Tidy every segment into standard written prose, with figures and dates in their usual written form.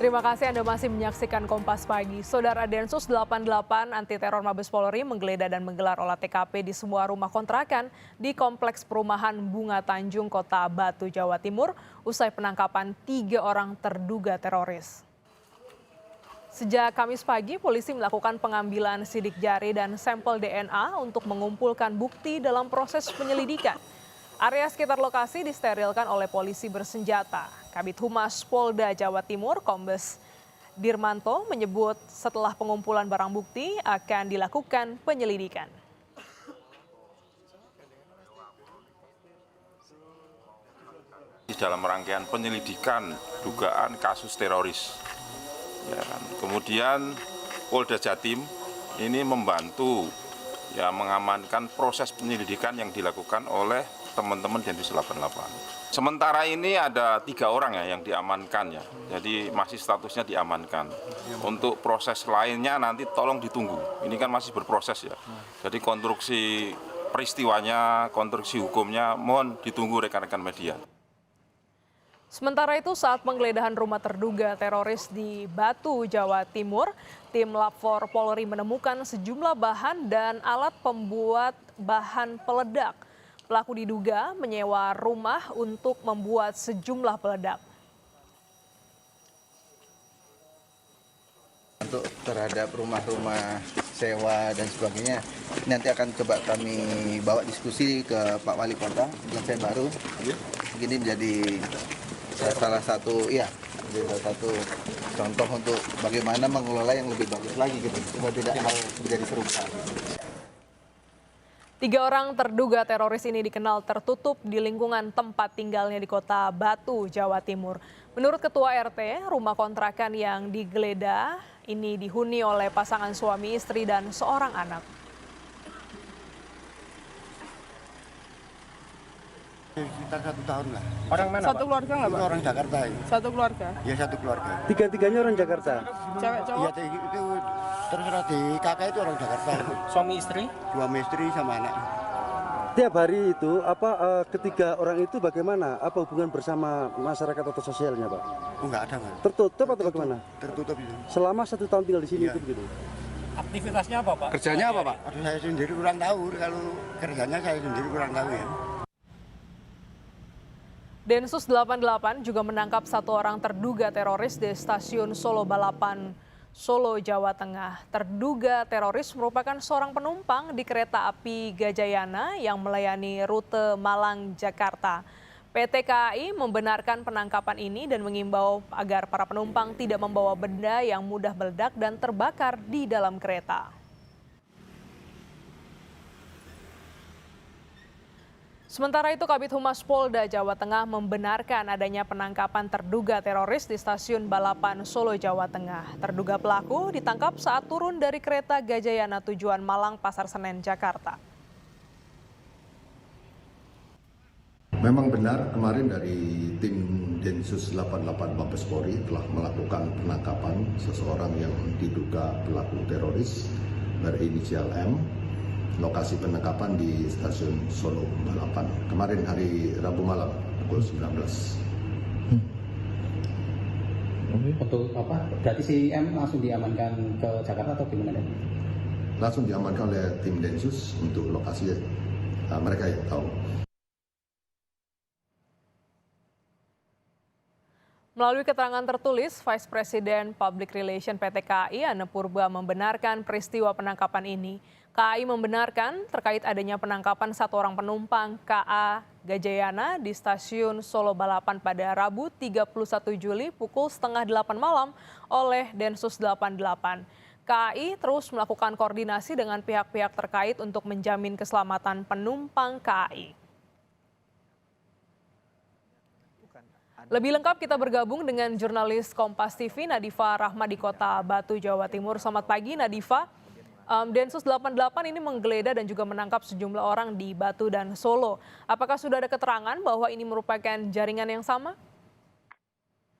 Terima kasih Anda masih menyaksikan Kompas Pagi. Saudara Densus 88 anti teror Mabes Polri menggeledah dan menggelar olah TKP di sebuah rumah kontrakan di Kompleks Perumahan Bunga Tanjung, Kota Batu, Jawa Timur, usai penangkapan 3 orang terduga teroris. Sejak Kamis pagi, polisi melakukan pengambilan sidik jari dan sampel DNA untuk mengumpulkan bukti dalam proses penyelidikan. Area sekitar lokasi disterilkan oleh polisi bersenjata. Kabid Humas Polda Jawa Timur, Kombes Dirmanto, menyebut setelah pengumpulan barang bukti akan dilakukan penyelidikan. Dalam rangkaian penyelidikan dugaan kasus teroris. Ya kan. Kemudian Polda Jatim ini membantu mengamankan proses penyelidikan yang dilakukan oleh teman-teman Densus 88. Sementara ini ada 3 orang yang diamankan ya, jadi masih statusnya diamankan. Untuk proses lainnya nanti tolong ditunggu, ini kan masih berproses ya. Jadi konstruksi peristiwanya, konstruksi hukumnya mohon ditunggu rekan-rekan media. Sementara itu saat penggeledahan rumah terduga teroris di Batu, Jawa Timur, tim Lab 4 Polri menemukan sejumlah bahan dan alat pembuat bahan peledak. Pelaku diduga menyewa rumah untuk membuat sejumlah peledak. Untuk terhadap rumah-rumah sewa dan sebagainya, nanti akan coba kami bawa diskusi ke Pak Wali Kota yang saya baru. Ini menjadi salah satu contoh untuk bagaimana mengelola yang lebih bagus lagi gitu, supaya tidak hal menjadi serupa. 3 orang terduga teroris ini dikenal tertutup di lingkungan tempat tinggalnya di Kota Batu, Jawa Timur. Menurut Ketua RT, rumah kontrakan yang digeledah ini dihuni oleh pasangan suami istri dan seorang anak. Sekitar 1 tahun lah. Orang mana, Satu keluarga nggak, Pak? Orang Jakarta. Satu keluarga? Ya, satu keluarga. Tiga-tiganya orang Jakarta? Cewek, cowok? Iya, itu terserah di kakak itu orang Jakarta. Suami istri? 2 istri sama anak. Tiap hari itu, ketiga orang itu bagaimana? Apa hubungan bersama masyarakat atau sosialnya, Pak? Oh, enggak ada, Mas. Tertutup atau bagaimana? Tertutup itu. Selama 1 tahun tinggal di sini Iya. itu begitu? Aktivitasnya apa, Pak? Kerjanya apa, Pak? Aduh, saya sendiri kurang tahu. Kalau kerjanya saya sendiri kurang tahu ya. Densus 88 juga menangkap 1 orang terduga teroris di stasiun Solo Balapan, Solo, Jawa Tengah. Terduga teroris merupakan seorang penumpang di kereta api Gajayana yang melayani rute Malang, Jakarta. PT KAI membenarkan penangkapan ini dan mengimbau agar para penumpang tidak membawa benda yang mudah meledak dan terbakar di dalam kereta. Sementara itu, Kabid Humas Polda Jawa Tengah membenarkan adanya penangkapan terduga teroris di stasiun Balapan Solo, Jawa Tengah. Terduga pelaku ditangkap saat turun dari kereta Gajayana tujuan Malang, Pasar Senen, Jakarta. Memang benar kemarin dari tim Densus 88 Mabes Polri telah melakukan penangkapan seseorang yang diduga pelaku teroris berinisial M. Lokasi penangkapan di stasiun Solo Balapan. Kemarin hari Rabu malam pukul 19. Untuk apa? Berarti si M langsung diamankan ke Jakarta atau gimana? Langsung diamankan oleh tim Densus untuk lokasi mereka yang tahu. Melalui keterangan tertulis, Vice President Public Relation PT KAI, Anne Purba, membenarkan peristiwa penangkapan ini. KAI membenarkan terkait adanya penangkapan 1 orang penumpang KA Gajayana di stasiun Solo Balapan pada Rabu 31 Juli pukul setengah 8 malam oleh Densus 88. KAI terus melakukan koordinasi dengan pihak-pihak terkait untuk menjamin keselamatan penumpang KAI. Lebih lengkap kita bergabung dengan jurnalis Kompas TV Nadifa Rahma di Kota Batu, Jawa Timur. Selamat pagi Nadifa. Densus 88 ini menggeledah dan juga menangkap sejumlah orang di Batu dan Solo. Apakah sudah ada keterangan bahwa ini merupakan jaringan yang sama?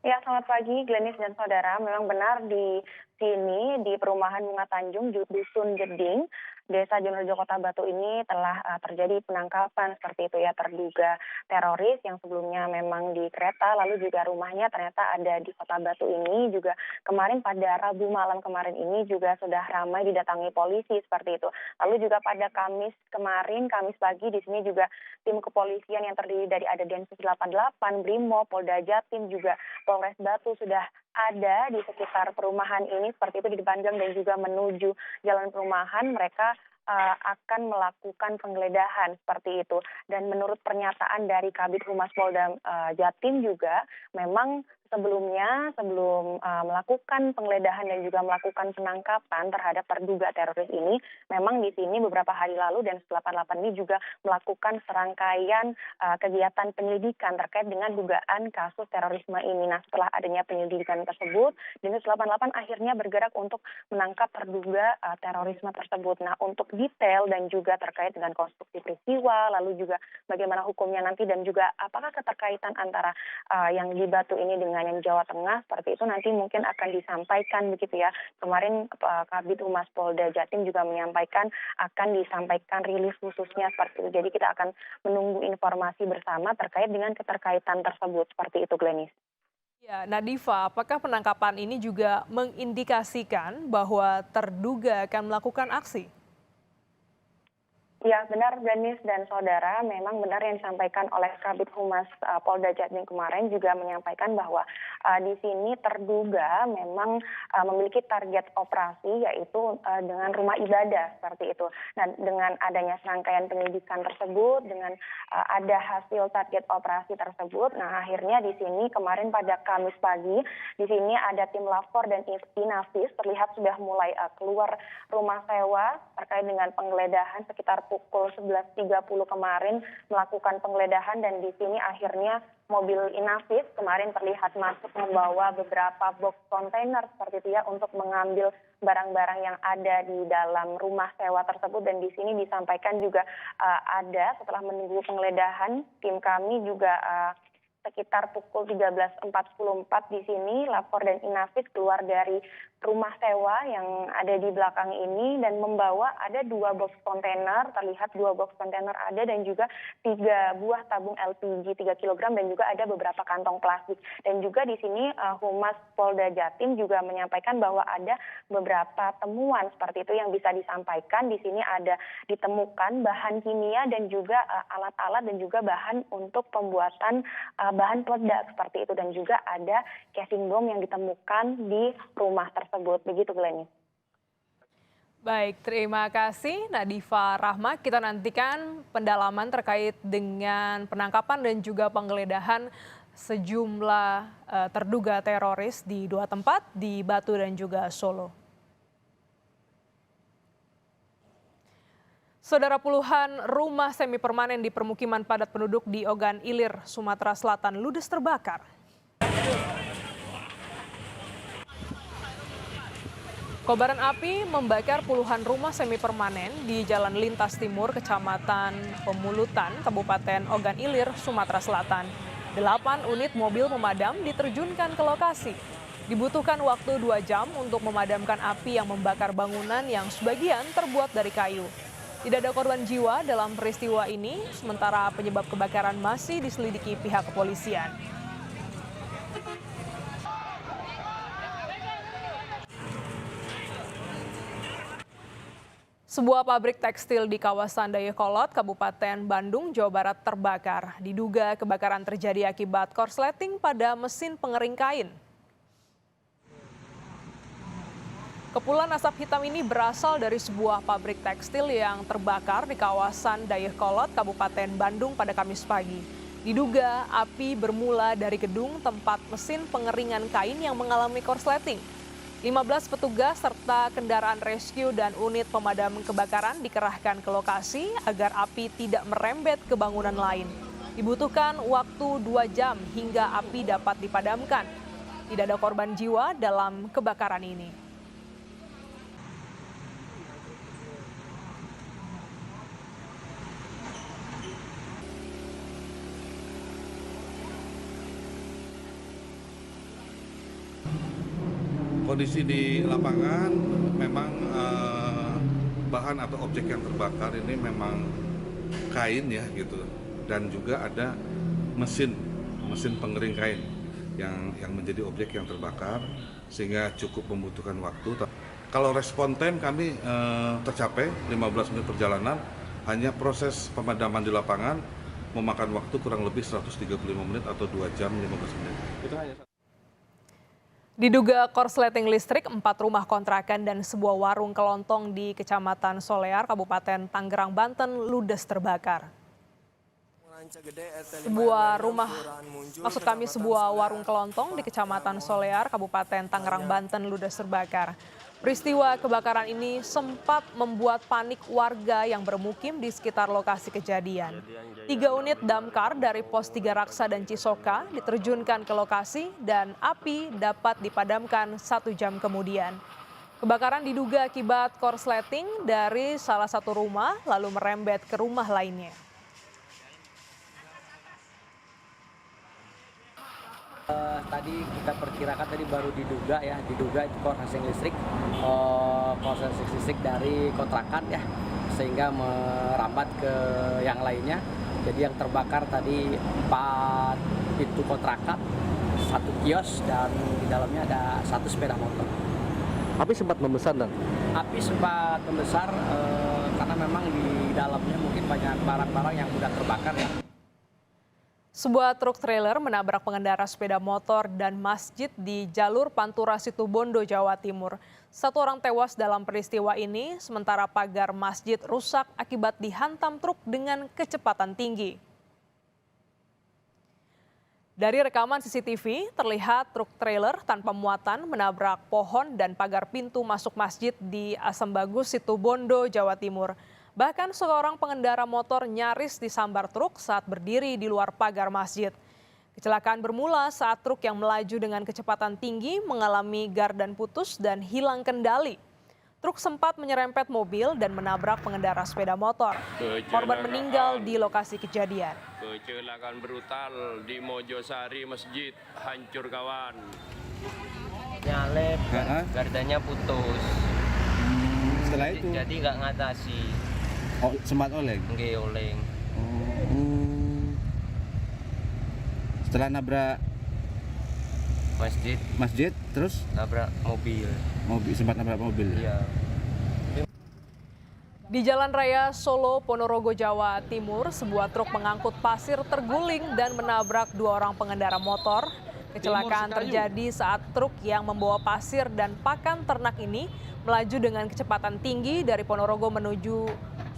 Ya, selamat pagi Glenis dan saudara. Memang benar di sini di perumahan Bunga Tanjung, Dusun Jeding, Desa Jonorejo Kota Batu ini telah terjadi penangkapan seperti itu ya, terduga teroris yang sebelumnya memang di kereta, lalu juga rumahnya ternyata ada di Kota Batu ini. Juga kemarin pada Rabu malam kemarin ini juga sudah ramai didatangi polisi seperti itu. Lalu juga pada Kamis pagi di sini juga tim kepolisian yang terdiri dari ada Densus 88, Brimob, Polda Jatim, juga Polres Batu sudah ada di sekitar perumahan ini seperti itu di depan gang dan juga menuju jalan perumahan mereka akan melakukan penggeledahan seperti itu. Dan menurut pernyataan dari Kabid Humas Polda Jatim juga memang sebelum melakukan penggeledahan dan juga melakukan penangkapan terhadap terduga teroris ini, memang di sini beberapa hari lalu Densus 88 ini juga melakukan serangkaian kegiatan penyelidikan terkait dengan dugaan kasus terorisme ini. Nah, setelah adanya penyelidikan tersebut, Densus 88 akhirnya bergerak untuk menangkap terduga terorisme tersebut. Nah, untuk detail dan juga terkait dengan konstruksi peristiwa, lalu juga bagaimana hukumnya nanti dan juga apakah keterkaitan antara yang di Batu ini dengan yang Jawa Tengah seperti itu nanti mungkin akan disampaikan begitu ya. Kemarin Kabid Humas Polda Jatim juga menyampaikan akan disampaikan rilis khususnya seperti itu. Jadi kita akan menunggu informasi bersama terkait dengan keterkaitan tersebut seperti itu, Glenis. Ya, Nadifa, apakah penangkapan ini juga mengindikasikan bahwa terduga akan melakukan aksi? Ya, benar Glenis dan saudara, memang benar yang disampaikan oleh Kabid Humas Polda Jatim kemarin juga menyampaikan bahwa di sini terduga memang memiliki target operasi yaitu dengan rumah ibadah seperti itu. Nah, dengan adanya serangkaian penyelidikan tersebut, dengan ada hasil target operasi tersebut, nah akhirnya di sini kemarin pada Kamis pagi di sini ada tim Lapor dan Inafis terlihat sudah mulai keluar rumah sewa terkait dengan penggeledahan sekitar pukul 11.30 kemarin melakukan penggeledahan dan di sini akhirnya mobil Inafis kemarin terlihat masuk membawa beberapa box kontainer seperti itu ya untuk mengambil barang-barang yang ada di dalam rumah sewa tersebut. Dan di sini disampaikan juga ada setelah menunggu penggeledahan tim kami juga sekitar pukul 13.44 di sini Lapor dan Inafis keluar dari rumah sewa yang ada di belakang ini dan membawa ada 2 box kontainer, terlihat 2 box kontainer ada dan juga 3 buah tabung LPG 3 kg dan juga ada beberapa kantong plastik. Dan juga di sini Humas Polda Jatim juga menyampaikan bahwa ada beberapa temuan seperti itu yang bisa disampaikan. Di sini ada ditemukan bahan kimia dan juga alat-alat dan juga bahan untuk pembuatan bahan peledak seperti itu dan juga ada casing bom yang ditemukan di rumah tersebut. Begitu, Glennis. Baik, terima kasih Nadifa Rahma. Kita nantikan pendalaman terkait dengan penangkapan dan juga penggeledahan sejumlah terduga teroris di 2 tempat di Batu dan juga Solo. Saudara, puluhan rumah semi permanen di permukiman padat penduduk di Ogan Ilir, Sumatera Selatan ludes terbakar. Kobaran api membakar puluhan rumah semi permanen di Jalan Lintas Timur, Kecamatan Pemulutan, Kabupaten Ogan Ilir, Sumatera Selatan. 8 unit mobil pemadam diterjunkan ke lokasi. Dibutuhkan waktu 2 jam untuk memadamkan api yang membakar bangunan yang sebagian terbuat dari kayu. Tidak ada korban jiwa dalam peristiwa ini, sementara penyebab kebakaran masih diselidiki pihak kepolisian. Sebuah pabrik tekstil di kawasan Dayakolot, Kabupaten Bandung, Jawa Barat terbakar. Diduga kebakaran terjadi akibat korsleting pada mesin pengering kain. Kepulan asap hitam ini berasal dari sebuah pabrik tekstil yang terbakar di kawasan Dayakolot, Kabupaten Bandung pada Kamis pagi. Diduga api bermula dari gedung tempat mesin pengeringan kain yang mengalami korsleting. 15 petugas serta kendaraan rescue dan unit pemadam kebakaran dikerahkan ke lokasi agar api tidak merembet ke bangunan lain. Dibutuhkan waktu 2 jam hingga api dapat dipadamkan. Tidak ada korban jiwa dalam kebakaran ini. Kondisi di lapangan memang bahan atau objek yang terbakar ini memang kain ya gitu, dan juga ada mesin pengering kain yang menjadi objek yang terbakar, sehingga cukup membutuhkan waktu. Kalau respon time kami tercapai 15 menit perjalanan, hanya proses pemadaman di lapangan memakan waktu kurang lebih 135 menit atau 2 jam 15 menit. Diduga korsleting listrik, 4 rumah kontrakan dan sebuah warung kelontong di Kecamatan Solear, Kabupaten Tangerang, Banten ludes terbakar. Sebuah warung kelontong di Kecamatan Solear, Kabupaten Tangerang, Banten ludes terbakar. Peristiwa kebakaran ini sempat membuat panik warga yang bermukim di sekitar lokasi kejadian. 3 unit damkar dari Pos 3 Raksa dan Cisoka diterjunkan ke lokasi dan api dapat dipadamkan 1 jam kemudian. Kebakaran diduga akibat korsleting dari salah satu rumah lalu merembet ke rumah lainnya. Tadi kita perkirakan baru diduga itu korsleting listrik dari kontrakan ya, sehingga merambat ke yang lainnya. Jadi yang terbakar tadi 4 pintu kontrakan, 1 kios, dan di dalamnya ada 1 sepeda motor. Api sempat membesar dan? Api sempat membesar karena memang di dalamnya mungkin banyak barang-barang yang mudah terbakar ya. Sebuah truk trailer menabrak pengendara sepeda motor dan masjid di jalur Pantura Situbondo, Jawa Timur. 1 orang tewas dalam peristiwa ini, sementara pagar masjid rusak akibat dihantam truk dengan kecepatan tinggi. Dari rekaman CCTV, terlihat truk trailer tanpa muatan menabrak pohon dan pagar pintu masuk masjid di Asembagus, Situbondo, Jawa Timur. Bahkan seorang pengendara motor nyaris disambar truk saat berdiri di luar pagar masjid. Kecelakaan bermula saat truk yang melaju dengan kecepatan tinggi mengalami gardan putus dan hilang kendali. Truk sempat menyerempet mobil dan menabrak pengendara sepeda motor. Korban meninggal di lokasi kejadian. Kecelakaan brutal di Mojosari, masjid hancur kawan. Nyalep, gardanya putus. Setelah itu? Jadi nggak ngatasi. Oh, sempat oleng? Nggih, oleng. Setelah nabrak masjid, terus? Nabrak mobil. Sempat nabrak mobil? Iya. Di Jalan Raya Solo, Ponorogo, Jawa Timur, sebuah truk pengangkut pasir terguling dan menabrak 2 orang pengendara motor. Kecelakaan terjadi saat truk yang membawa pasir dan pakan ternak ini melaju dengan kecepatan tinggi dari Ponorogo menuju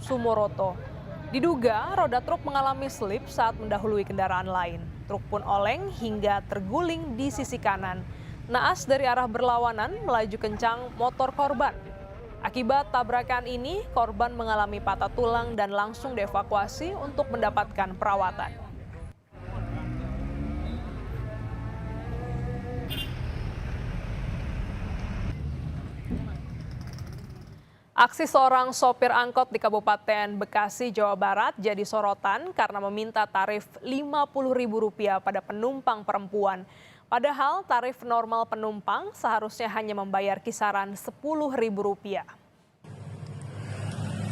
Sumoroto. Diduga roda truk mengalami slip saat mendahului kendaraan lain. Truk pun oleng hingga terguling di sisi kanan. Naas dari arah berlawanan melaju kencang motor korban. Akibat tabrakan ini, korban mengalami patah tulang dan langsung dievakuasi untuk mendapatkan perawatan. Aksi seorang sopir angkot di Kabupaten Bekasi, Jawa Barat jadi sorotan karena meminta tarif Rp50.000 pada penumpang perempuan. Padahal tarif normal penumpang seharusnya hanya membayar kisaran Rp10.000.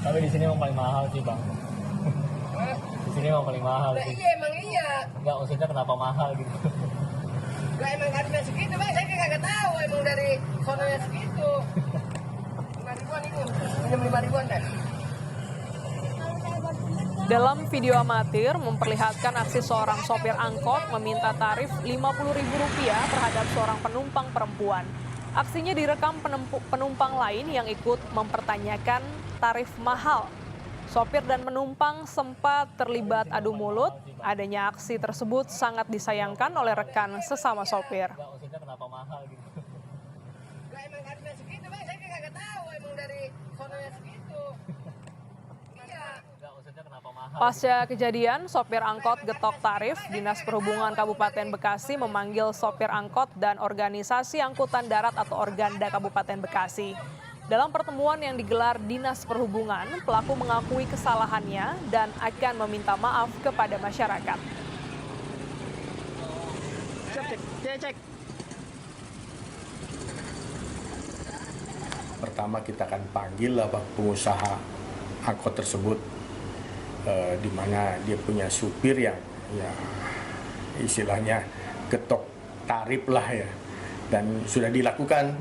Tapi di sini emang paling mahal sih, Bang. Di sini emang paling mahal sih. Iya, emang iya. Enggak, maksudnya kenapa mahal gitu. Enggak, emang harusnya segitu, Bang. Saya nggak tahu emang dari sononya segitu. 5.000-an itu, minum 5.000-an deh. Dalam video amatir memperlihatkan aksi seorang sopir angkot meminta tarif Rp50.000 terhadap seorang penumpang perempuan. Aksinya direkam penumpang lain yang ikut mempertanyakan tarif mahal. Sopir dan penumpang sempat terlibat adu mulut. Adanya aksi tersebut sangat disayangkan oleh rekan sesama sopir. Enggak, maksudnya kenapa mahal gitu. Enggak, emang harusnya segitu, Bang. Saya nggak tahu emang dari sononya segitu. Pasca kejadian, sopir angkot getok tarif. Dinas Perhubungan Kabupaten Bekasi memanggil sopir angkot dan organisasi angkutan darat atau Organda Kabupaten Bekasi. Dalam pertemuan yang digelar Dinas Perhubungan, pelaku mengakui kesalahannya dan akan meminta maaf kepada masyarakat. Cek. pertama kita akan panggil pengusaha angkot tersebut, di mana dia punya supir yang ya istilahnya ketok tarif lah ya, dan sudah dilakukan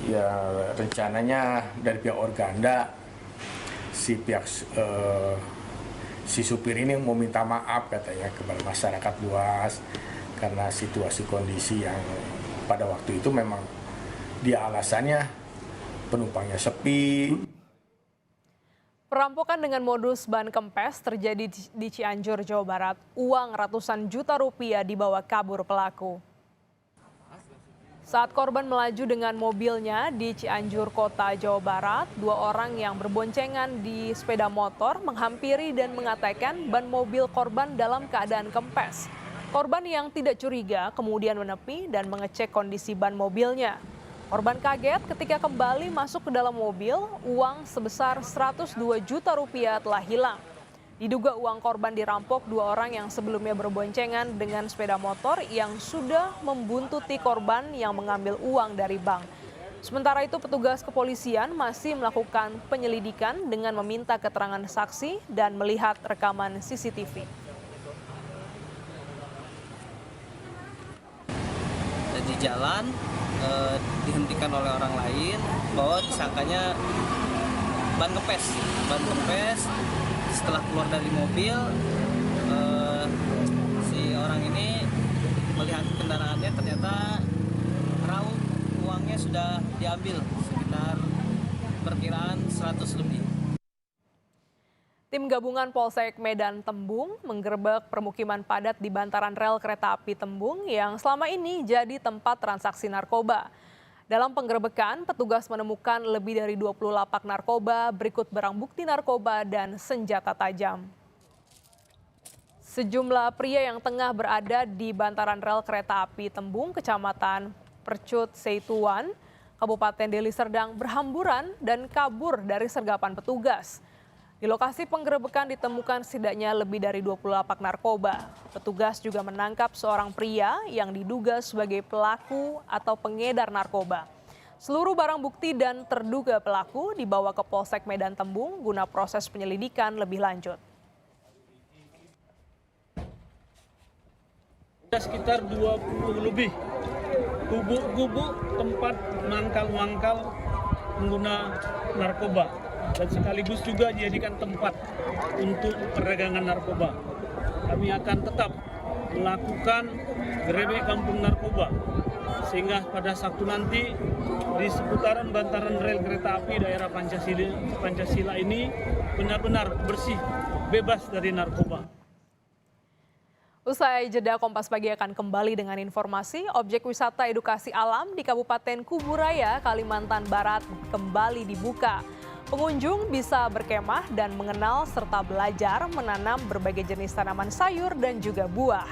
ya rencananya dari pihak Organda si supir ini mau minta maaf katanya kepada masyarakat luas karena situasi kondisi yang pada waktu itu memang dia alasannya penumpangnya sepi. Perampokan dengan modus ban kempes terjadi di Cianjur, Jawa Barat. Uang ratusan juta rupiah dibawa kabur pelaku. Saat korban melaju dengan mobilnya di Cianjur, Kota Jawa Barat, 2 orang yang berboncengan di sepeda motor menghampiri dan mengatakan ban mobil korban dalam keadaan kempes. Korban yang tidak curiga kemudian menepi dan mengecek kondisi ban mobilnya. Korban kaget ketika kembali masuk ke dalam mobil, uang sebesar 102 juta rupiah telah hilang. Diduga uang korban dirampok 2 orang yang sebelumnya berboncengan dengan sepeda motor yang sudah membuntuti korban yang mengambil uang dari bank. Sementara itu petugas kepolisian masih melakukan penyelidikan dengan meminta keterangan saksi dan melihat rekaman CCTV. Di jalan dihentikan oleh orang lain bahwa disangkanya ban kempes. Setelah keluar dari mobil, si orang ini melihat kendaraannya, ternyata raup uangnya sudah diambil sekitar perkiraan 100 lebih. Tim gabungan Polsek Medan Tembung menggerebek permukiman padat di bantaran rel kereta api Tembung yang selama ini jadi tempat transaksi narkoba. Dalam penggerebekan, petugas menemukan lebih dari 20 lapak narkoba, berikut barang bukti narkoba dan senjata tajam. Sejumlah pria yang tengah berada di bantaran rel kereta api Tembung, Kecamatan Percut Seituan, Kabupaten Deli Serdang berhamburan dan kabur dari sergapan petugas. Di lokasi penggerebekan ditemukan setidaknya lebih dari 20 lapak narkoba. Petugas juga menangkap seorang pria yang diduga sebagai pelaku atau pengedar narkoba. Seluruh barang bukti dan terduga pelaku dibawa ke Polsek Medan Tembung guna proses penyelidikan lebih lanjut. Sekitar 20 lebih gubuk-gubuk tempat mangkal-mangkal pengguna narkoba. Dan sekaligus juga dijadikan tempat untuk perdagangan narkoba. Kami akan tetap melakukan gerebek kampung narkoba, sehingga pada Sabtu nanti di seputaran bantaran rel kereta api daerah Pancasila ini benar-benar bersih, bebas dari narkoba. Usai jeda, Kompas Pagi akan kembali dengan informasi objek wisata edukasi alam di Kabupaten Kuburaya, Kalimantan Barat kembali dibuka. Pengunjung bisa berkemah dan mengenal serta belajar menanam berbagai jenis tanaman sayur dan juga buah.